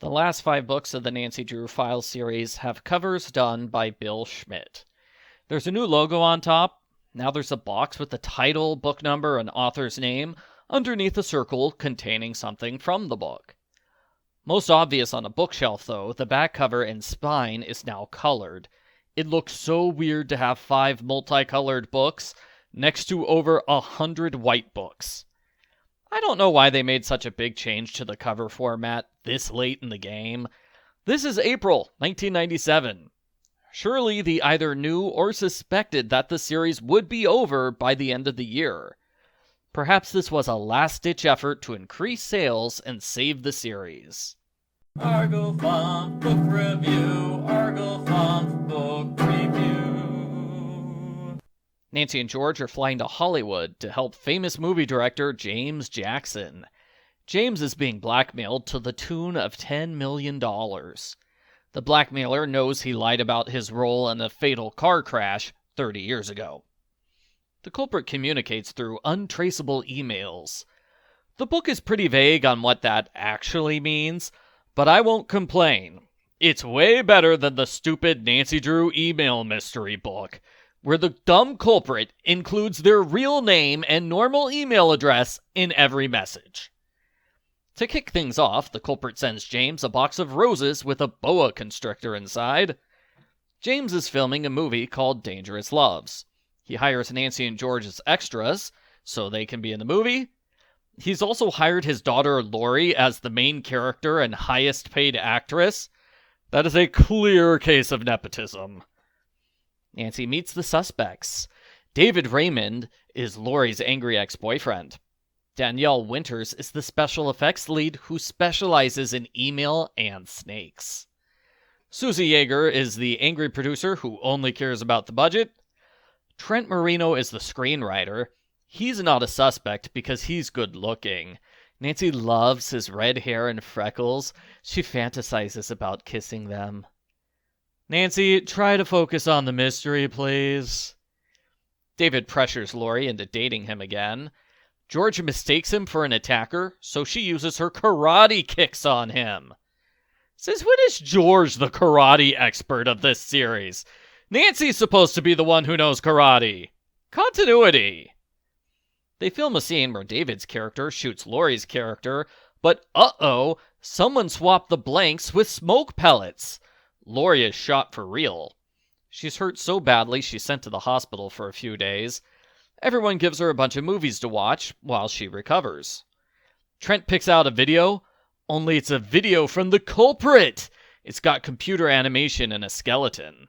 The last 5 books of the Nancy Drew Files series have covers done by Bill Schmidt. There's a new logo on top. Now there's a box with the title, book number, and author's name underneath a circle containing something from the book. Most obvious on a bookshelf, though, the back cover and spine is now colored. It looks so weird to have 5 multicolored books next to over 100 white books. I don't know why they made such a big change to the cover format this late in the game. This is April 1997. Surely they either knew or suspected that the series would be over by the end of the year. Perhaps this was a last-ditch effort to increase sales and save the series. Argo Font Book Review, Argo Font Book Review. Nancy and George are flying to Hollywood to help famous movie director James Jackson. James is being blackmailed to the tune of $10 million. The blackmailer knows he lied about his role in a fatal car crash 30 years ago. The culprit communicates through untraceable emails. The book is pretty vague on what that actually means, but I won't complain. It's way better than the stupid Nancy Drew email mystery book, where the dumb culprit includes their real name and normal email address in every message. To kick things off, the culprit sends James a box of roses with a boa constrictor inside. James is filming a movie called Dangerous Loves. He hires Nancy and George as extras, so they can be in the movie. He's also hired his daughter Lori as the main character and highest paid actress. That is a clear case of nepotism. Nancy meets the suspects. David Raymond is Lori's angry ex-boyfriend. Danielle Winters is the special effects lead who specializes in email and snakes. Susie Yeager is the angry producer who only cares about the budget. Trent Marino is the screenwriter. He's not a suspect because he's good looking. Nancy loves his red hair and freckles. She fantasizes about kissing them. Nancy, try to focus on the mystery, please. David pressures Lori into dating him again. George mistakes him for an attacker, so she uses her karate kicks on him. Since when is George the karate expert of this series? Nancy's supposed to be the one who knows karate. Continuity. They film a scene where David's character shoots Lori's character, but uh-oh, someone swapped the blanks with smoke pellets. Lori is shot for real. She's hurt so badly she's sent to the hospital for a few days. Everyone gives her a bunch of movies to watch while she recovers. Trent picks out a video, only it's a video from the culprit. It's got computer animation and a skeleton.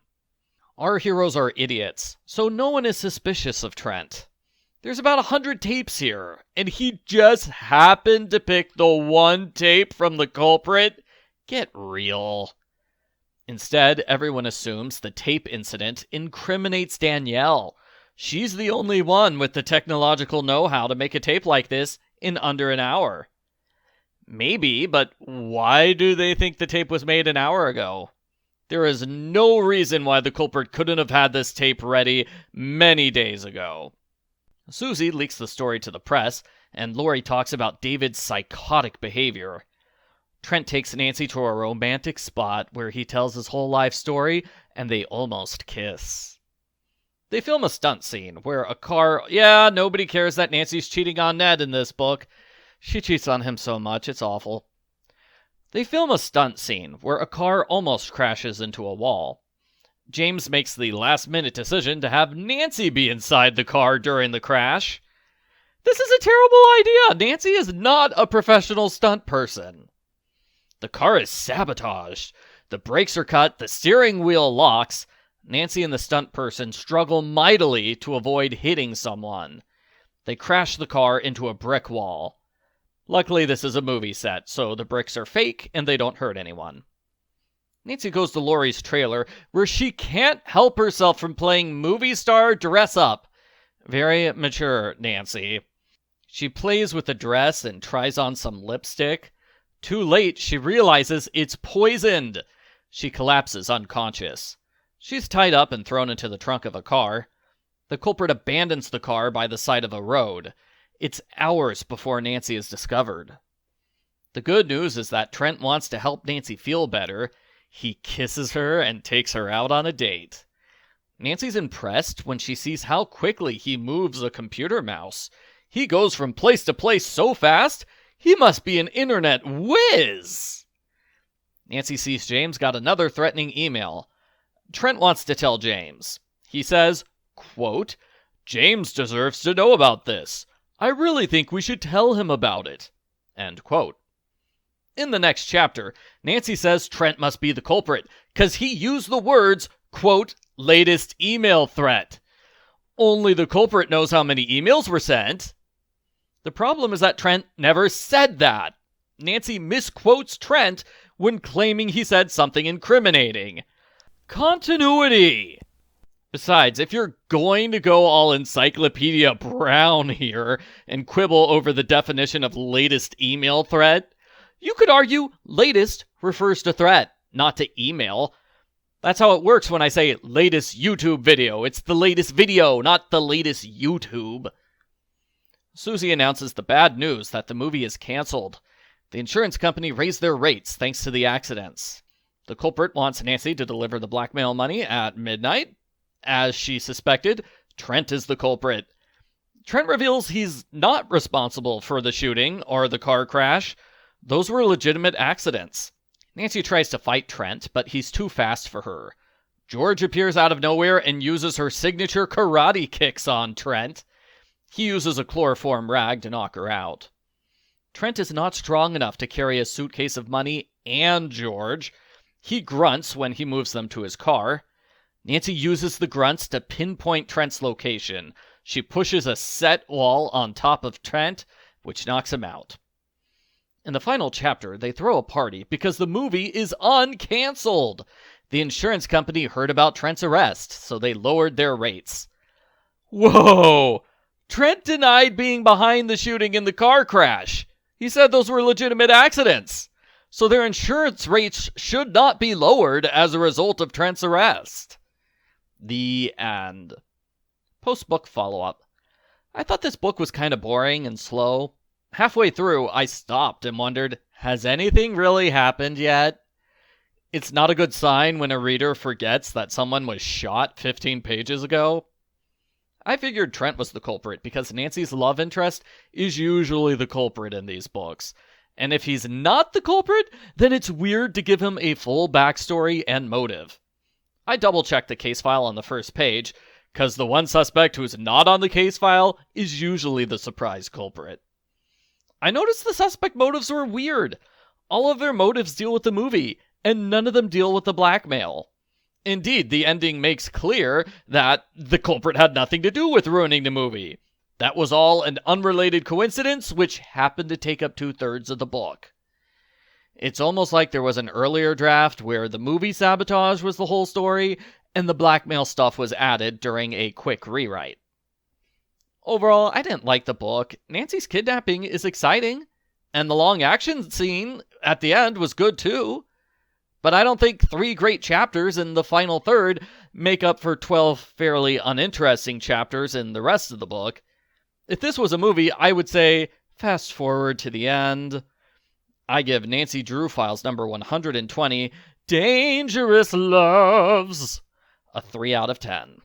Our heroes are idiots, so no one is suspicious of Trent. There's about 100 tapes here, and he just happened to pick the one tape from the culprit? Get real. Instead, everyone assumes the tape incident incriminates Danielle. She's the only one with the technological know-how to make a tape like this in under an hour. Maybe, but why do they think the tape was made an hour ago? There is no reason why the culprit couldn't have had this tape ready many days ago. Susie leaks the story to the press, and Lori talks about David's psychotic behavior. Trent takes Nancy to a romantic spot where he tells his whole life story, and they almost kiss. They film a stunt scene where a car... Yeah, nobody cares that Nancy's cheating on Ned in this book. She cheats on him so much, it's awful. They film a stunt scene where a car almost crashes into a wall. James makes the last-minute decision to have Nancy be inside the car during the crash. This is a terrible idea. Nancy is not a professional stunt person. The car is sabotaged. The brakes are cut, the steering wheel locks. Nancy and the stunt person struggle mightily to avoid hitting someone. They crash the car into a brick wall. Luckily, this is a movie set, so the bricks are fake and they don't hurt anyone. Nancy goes to Lori's trailer, where she can't help herself from playing movie star dress-up. Very mature, Nancy. She plays with the dress and tries on some lipstick. Too late, she realizes it's poisoned. She collapses unconscious. She's tied up and thrown into the trunk of a car. The culprit abandons the car by the side of a road. It's hours before Nancy is discovered. The good news is that Trent wants to help Nancy feel better. He kisses her and takes her out on a date. Nancy's impressed when she sees how quickly he moves a computer mouse. He goes from place to place so fast, he must be an internet whiz. Nancy sees James got another threatening email. Trent wants to tell James. He says, quote, "James deserves to know about this. I really think we should tell him about it." End quote. In the next chapter, Nancy says Trent must be the culprit because he used the words, quote, "latest email threat." Only the culprit knows how many emails were sent. The problem is that Trent never said that. Nancy misquotes Trent when claiming he said something incriminating. Continuity! Besides, if you're going to go all Encyclopedia Brown here and quibble over the definition of latest email threat, you could argue latest refers to threat, not to email. That's how it works when I say latest YouTube video. It's the latest video, not the latest YouTube. Susie announces the bad news that the movie is canceled. The insurance company raised their rates thanks to the accidents. The culprit wants Nancy to deliver the blackmail money at midnight. As she suspected, Trent is the culprit. Trent reveals he's not responsible for the shooting or the car crash. Those were legitimate accidents. Nancy tries to fight Trent, but he's too fast for her. George appears out of nowhere and uses her signature karate kicks on Trent. He uses a chloroform rag to knock her out. Trent is not strong enough to carry a suitcase of money and George. He grunts when he moves them to his car. Nancy uses the grunts to pinpoint Trent's location. She pushes a set wall on top of Trent, which knocks him out. In the final chapter, they throw a party because the movie is uncanceled. The insurance company heard about Trent's arrest, so they lowered their rates. Whoa! Trent denied being behind the shooting in the car crash. He said those were legitimate accidents. So their insurance rates should not be lowered as a result of Trent's arrest. The end. Post-book follow-up. I thought this book was kind of boring and slow. Halfway through, I stopped and wondered, has anything really happened yet? It's not a good sign when a reader forgets that someone was shot 15 pages ago. I figured Trent was the culprit because Nancy's love interest is usually the culprit in these books. And if he's not the culprit, then it's weird to give him a full backstory and motive. I double-checked the case file on the first page, because the one suspect who's not on the case file is usually the surprise culprit. I noticed the suspect motives were weird. All of their motives deal with the movie, and none of them deal with the blackmail. Indeed, the ending makes clear that the culprit had nothing to do with ruining the movie. That was all an unrelated coincidence, which happened to take up 2/3 of the book. It's almost like there was an earlier draft where the movie sabotage was the whole story, and the blackmail stuff was added during a quick rewrite. Overall, I didn't like the book. Nancy's kidnapping is exciting, and the long action scene at the end was good too. But I don't think 3 great chapters in the final third make up for 12 fairly uninteresting chapters in the rest of the book. If this was a movie, I would say, fast forward to the end. I give Nancy Drew Files number 120, Dangerous Loves, a 3 out of 10.